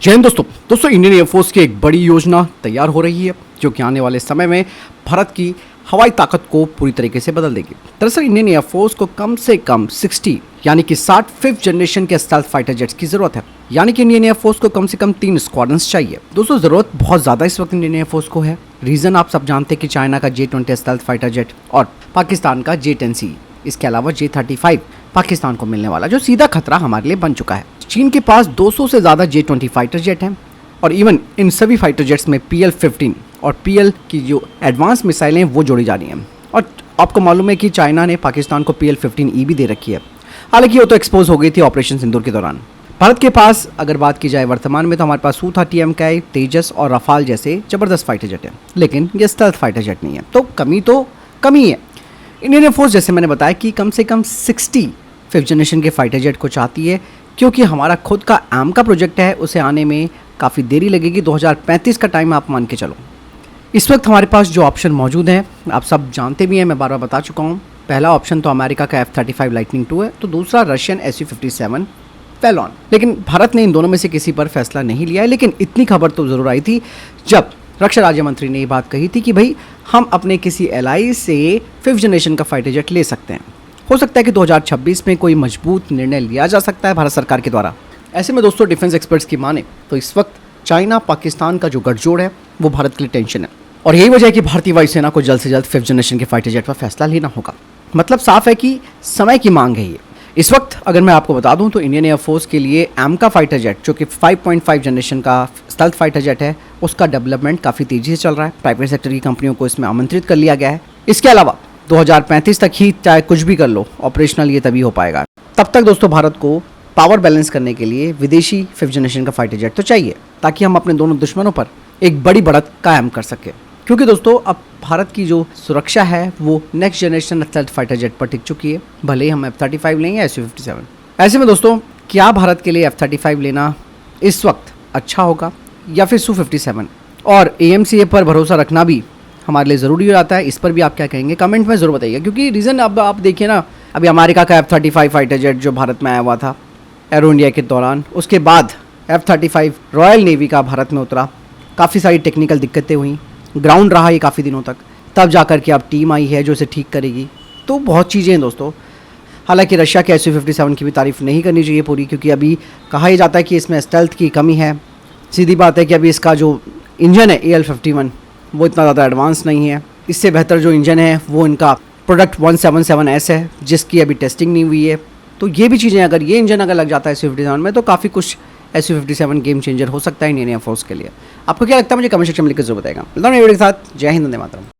जय हिंद दोस्तों Indian air force की एक बड़ी योजना तैयार हो रही है जो कि आने वाले समय में भारत की हवाई ताकत को पूरी तरीके से बदल देगी। दरअसल इंडियन एयरफोर्स को कम से कम 60 यानी कि 60 फिफ्थ जनरेशन के स्टेल्थ फाइटर जेट्स की जरूरत है। यानी कि इंडियन एयरफोर्स को कम से कम 3 स्क्वाड्रंस चाहिए। दोस्तों जरूरत बहुत ज्यादा इस वक्त इंडियन एयरफोर्स को है। रीजन आप सब जानते हैं कि चाइना का J-20 स्टेल्थ फाइटर जेट और पाकिस्तान का J-10C, इसके अलावा J-35 पाकिस्तान को मिलने वाला जो सीधा खतरा हमारे लिए बन चुका है। चीन के पास 200 से ज़्यादा J-20 फाइटर जेट हैं और इवन इन सभी फाइटर जेट्स में PL-15 और PL की जो एडवांस मिसाइलें वो जोड़ी जा रही हैं। और आपको मालूम है कि चाइना ने पाकिस्तान को PL-15E भी दे रखी है। हालांकि वो तो एक्सपोज हो गई थी ऑपरेशन सिंदूर के दौरान। भारत के पास अगर बात की जाए वर्तमान में तो हमारे पास Su-30 MKI, तेजस और रफाल जैसे ज़बरदस्त फाइटर जेट हैं, लेकिन ये स्टेल्थ फाइटर जेट नहीं है। तो कमी है। इंडियन एयरफोर्स जैसे मैंने बताया कि कम से कम 60 फिफ्थ जनरेशन के फाइटर जेट को चाहती है, क्योंकि हमारा खुद का एम का प्रोजेक्ट है, उसे आने में काफ़ी देरी लगेगी। 2035 का टाइम आप मान के चलो। इस वक्त हमारे पास जो ऑप्शन मौजूद हैं आप सब जानते भी हैं, मैं बार बार बता चुका हूँ। पहला ऑप्शन तो अमेरिका का F-35 लाइटनिंग 2 है, तो दूसरा रशियन Su-57 फैलॉन। लेकिन भारत ने इन दोनों में से किसी पर फैसला नहीं लिया है। लेकिन इतनी खबर तो ज़रूर आई थी जब रक्षा राज्य मंत्री ने ये बात कही थी कि भाई हम अपने किसी एलाई से फिफ्थ जनरेशन का फाइटर जेट ले सकते हैं। हो सकता है कि 2026 में कोई मजबूत निर्णय लिया जा सकता है भारत सरकार के द्वारा। ऐसे में दोस्तों डिफेंस एक्सपर्ट्स की माने तो इस वक्त चाइना पाकिस्तान का जो गठजोड़ है वो भारत के लिए टेंशन है, और यही वजह है कि भारतीय वायुसेना को जल्द से जल्द फिफ्थ जनरेशन के फाइटर जेट पर फैसला लेना होगा। मतलब साफ है कि समय की मांग है ये। इस वक्त अगर मैं आपको बता दूं तो इंडियन एयरफोर्स के लिए एम का फाइटर जेट जो कि 5.5 जनरेशन का स्टेल्थ फाइटर जेट है, उसका डेवलपमेंट काफ़ी तेज़ी से चल रहा है। प्राइवेट सेक्टर की कंपनियों को इसमें आमंत्रित कर लिया गया है। इसके अलावा 2035 तक ही चाहे कुछ भी कर लो, ऑपरेशनल ये तभी हो पाएगा। तब तक दोस्तों भारत को पावर बैलेंस करने के लिए विदेशी फिफ्थ जनरेशन का फाइटर जेट तो चाहिए, ताकि हम अपने दोनों दुश्मनों पर एक बड़ी बढ़त कायम कर सके। क्योंकि दोस्तों अब भारत की जो सुरक्षा है वो next generation stealth fighter jet पर टिक चुकी है, भले ही हम F-35 लें या Su-57। ऐसे में दोस्तों क्या भारत के लिए F-35 लेना इस वक्त अच्छा होगा या फिर Su-57, और AMCA पर भरोसा रखना भी हमारे लिए ज़रूरी हो जाता है? इस पर भी आप क्या कहेंगे कमेंट में ज़रूर बताइए। क्योंकि रीज़न अब आप देखिए ना, अभी अमेरिका का F-35 फाइटर जेट जो भारत में आया हुआ था एरो इंडिया के दौरान, उसके बाद F-35 रॉयल नेवी का भारत में उतरा, काफ़ी सारी टेक्निकल दिक्कतें हुई, ग्राउंड रहा ये काफ़ी दिनों तक, तब जाकर के अब टीम आई है जो इसे ठीक करेगी। तो बहुत चीज़ें हैं दोस्तों। हालांकि रशिया के Su-57 की भी तारीफ़ नहीं करनी चाहिए पूरी, क्योंकि अभी कहा ही जाता है कि इसमें स्टेल्थ की कमी है। सीधी बात है कि अभी इसका जो इंजन है AL-51 वो इतना ज़्यादा एडवांस नहीं है। इससे बेहतर जो इंजन है वो इनका प्रोडक्ट 177S है, जिसकी अभी टेस्टिंग नहीं हुई है। तो ये भी चीज़ें, अगर ये इंजन अगर लग जाता है Su-57 में तो काफ़ी कुछ Su-57 गेम चेंजर हो सकता है इंडियन एयरफोर्स के लिए। आपको क्या लगता है मुझे कमेंट सेक्शन में लिखकर जरूर बताएगा। मिलता हूं नई वीडियो के साथ। जय हिंद, वंदे मातरम।